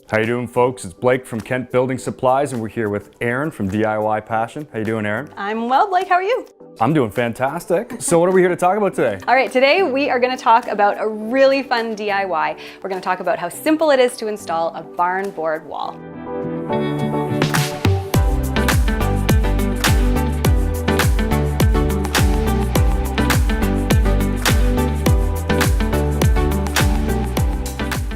How you doing, folks? It's Blake from Kent Building Supplies, and we're here with Erin from DIY Passion. How you doing, Erin? I'm well, Blake. How are you? I'm doing fantastic. So what are we here to talk about today? All right, today we are going to talk about a really fun DIY. We're going to talk about how simple it is to install a barn board wall.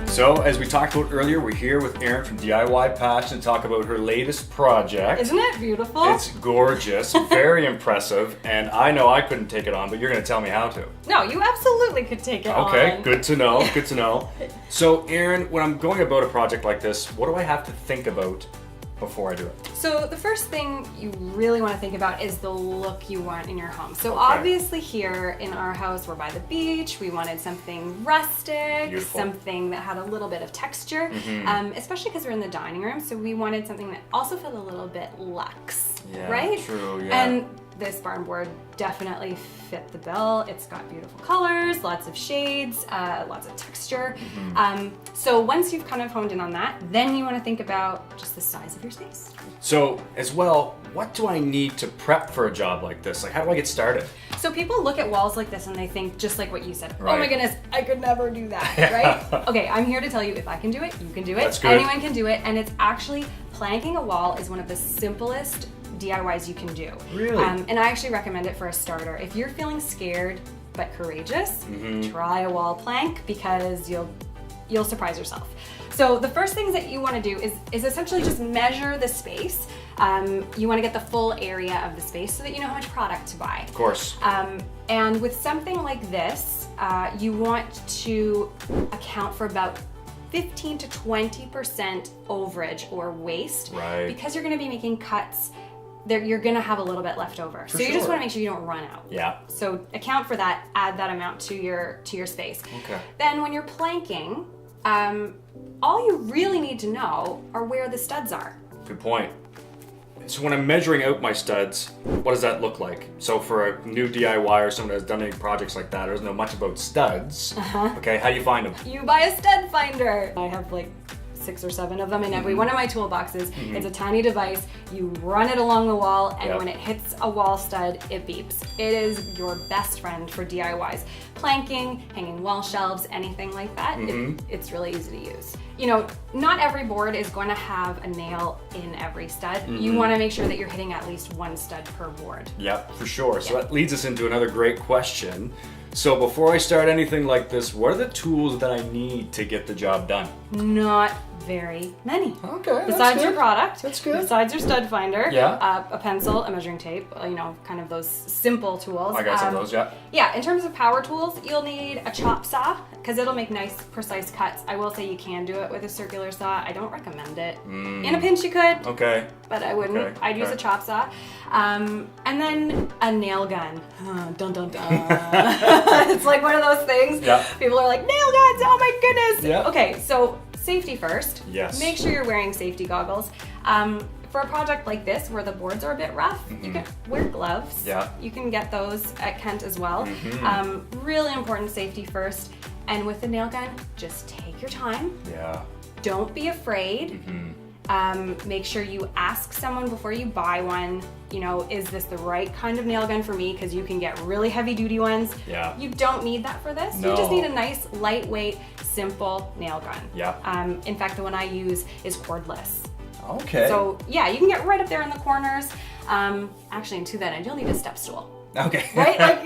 So, as we talked about earlier, we're here with Erin from DIY Passion to talk about her latest project. Isn't it beautiful? It's gorgeous, very impressive, and I know I couldn't take it on, but you're going to tell me how to. No, you absolutely could take it on. Okay, good to know, good to know. So, Erin, when I'm going about a project like this, what do I have to think about before I do it? So the first thing you really want to think about is the look you want in your home. So Okay. obviously here in our house, we're by the beach. We wanted something rustic, Beautiful. something that had a little bit of texture, especially because we're in the dining room. So we wanted something that also felt a little bit luxe, Yeah, right? true, yeah. And this barn board definitely fit the bill. It's got beautiful colors, lots of shades, lots of texture. So once you've kind of honed in on that, then you want to think about just the size of your space. So, as well, what do I need to prep for a job like this? Like, how do I get started? So people look at walls like this and they think just like what you said. Right. Oh my goodness, I could never do that, right? Okay, I'm here to tell you if I can do it, you can do it. That's good. Anyone can do it, and it's actually planking a wall is one of the simplest DIYs you can do. Really? And I actually recommend it for a starter. If you're feeling scared but courageous, try a wall plank because you'll surprise yourself. So the first things that you want to do is essentially just measure the space. You want to get the full area of the space so that you know how much product to buy. Of course. And with something like this, you want to account for about 15 to 20% overage or waste. Right. Because you're going to be making cuts, you're going to have a little bit left over. So you just sure. want to make sure you don't run out. Yeah. So account for that, add that amount to your space. Okay. Then when you're planking, all you really need to know are where the studs are. Good point. So when I'm measuring out my studs, what does that look like? So for a new DIY or someone that's done any projects like that, or doesn't know much about studs, okay, how do you find them? You buy a stud finder. I have like 6 or 7 of them in every one of my toolboxes. It's a tiny device. You run it along the wall, and when it hits a wall stud, it beeps. It is your best friend for DIYs. Planking, hanging wall shelves, anything like that. It's really easy to use. You know, not every board is going to have a nail in every stud. You want to make sure that you're hitting at least 1 stud per board. Yep, for sure. So that leads us into another great question. So before I start anything like this, what are the tools that I need to get the job done? Not very many. Okay, that's Besides your good. product, That's good. besides your stud finder, Yeah. a pencil, a measuring tape, you know, kind of those simple tools. I got some of those, yeah. Yeah, in terms of power tools, you'll need a chop saw because it'll make nice, precise cuts. I will say you can do it with a circular saw. I don't recommend it. In a pinch, you could, Okay. but I wouldn't. Okay, I'd use okay. a chop saw. And then a nail gun. Dun dun dun. It's like one of those things. Yeah. People are like, nail guns, oh my goodness. Yeah. Okay, so safety first. Yes. Make sure you're wearing safety goggles. For a project like this where the boards are a bit rough, you can wear gloves. Yeah. You can get those at Kent as well. Really important safety first. And with the nail gun, just take your time. Yeah. Don't be afraid. Make sure you ask someone before you buy one, you know, is this the right kind of nail gun for me? Because you can get really heavy duty ones. Yeah. You don't need that for this. No. You just need a nice, lightweight, simple nail gun. Yeah. In fact, the one I use is cordless. Okay. So yeah, you can get right up there in the corners. Actually, and to that end, you'll need a step stool. Okay. Right? Like,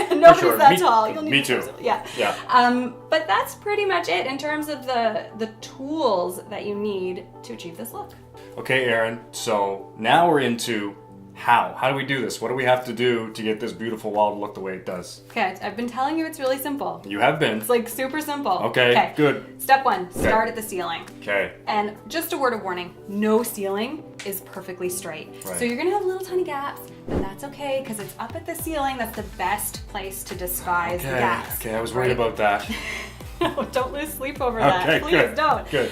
nobody's sure. that Me- tall. You'll need me a step too. stool. Yeah. Yeah. But that's pretty much it in terms of the tools that you need to achieve this look. Okay, Erin, so now we're into how. How do we do this? What do we have to do to get this beautiful wall to look the way it does? Okay, I've been telling you it's really simple. You have been. It's like super simple. Okay, good. Step 1, start at the ceiling. Okay. And just a word of warning, no ceiling is perfectly straight. Right. So you're gonna have little tiny gaps, but that's okay because it's up at the ceiling. That's the best place to disguise the gaps. Okay, I was worried about that. No, don't lose sleep over that. Okay, Please good, don't. good.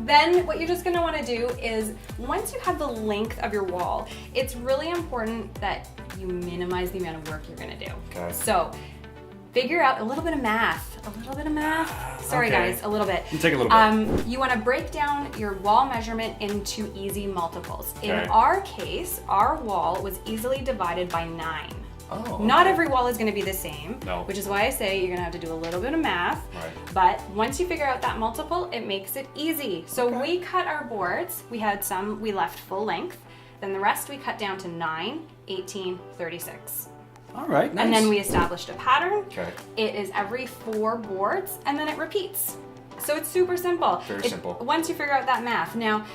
Then what you're just gonna wanna do is, once you have the length of your wall, it's really important that you minimize the amount of work you're gonna do. Okay. So figure out a little bit of math. A little bit of math. Sorry Okay. guys, a little bit. You take a little bit. You want to break down your wall measurement into easy multiples. In Okay. our case, our wall was easily divided by 9. Oh, Not okay. every wall is going to be the same, No. which is why I say you're going to have to do a little bit of math. Right. But once you figure out that multiple, it makes it easy. So Okay. we cut our boards. We had some we left full length. Then the rest we cut down to 9, 18, 36. All right, nice. And then we established a pattern. Okay. It is every 4 boards and then it repeats. So it's super simple. Very simple. Once you figure out that math. Now,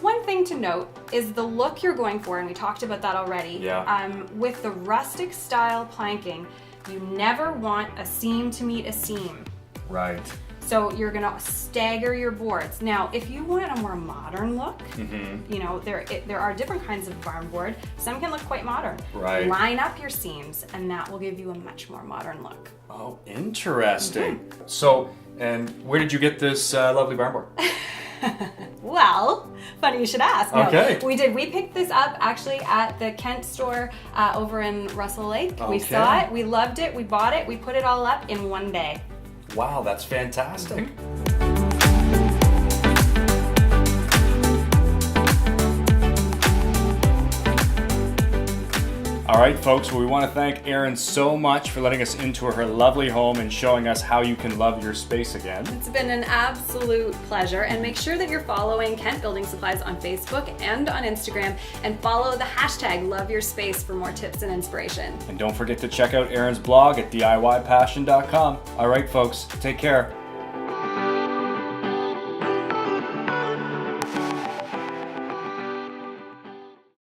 one thing to note is the look you're going for, and we talked about that already. Yeah. With the rustic style planking, you never want a seam to meet a seam. Right. So you're gonna stagger your boards. Now, if you want a more modern look, Mm-hmm. you know, there are different kinds of barn board. Some can look quite modern. Right. Line up your seams, and that will give you a much more modern look. Oh, interesting. So, and where did you get this lovely barn board? Well, funny you should ask. No, Okay. We picked this up actually at the Kent store over in Russell Lake. We Okay. saw it, we loved it, we bought it, we put it all up in one day. Wow, that's fantastic. All right, folks, well, we want to thank Erin so much for letting us into her lovely home and showing us how you can love your space again. It's been an absolute pleasure, and make sure that you're following Kent Building Supplies on Facebook and on Instagram, and follow the hashtag #LoveYourSpace for more tips and inspiration. And don't forget to check out Erin's blog at DIYpassion.com. All right, folks, take care.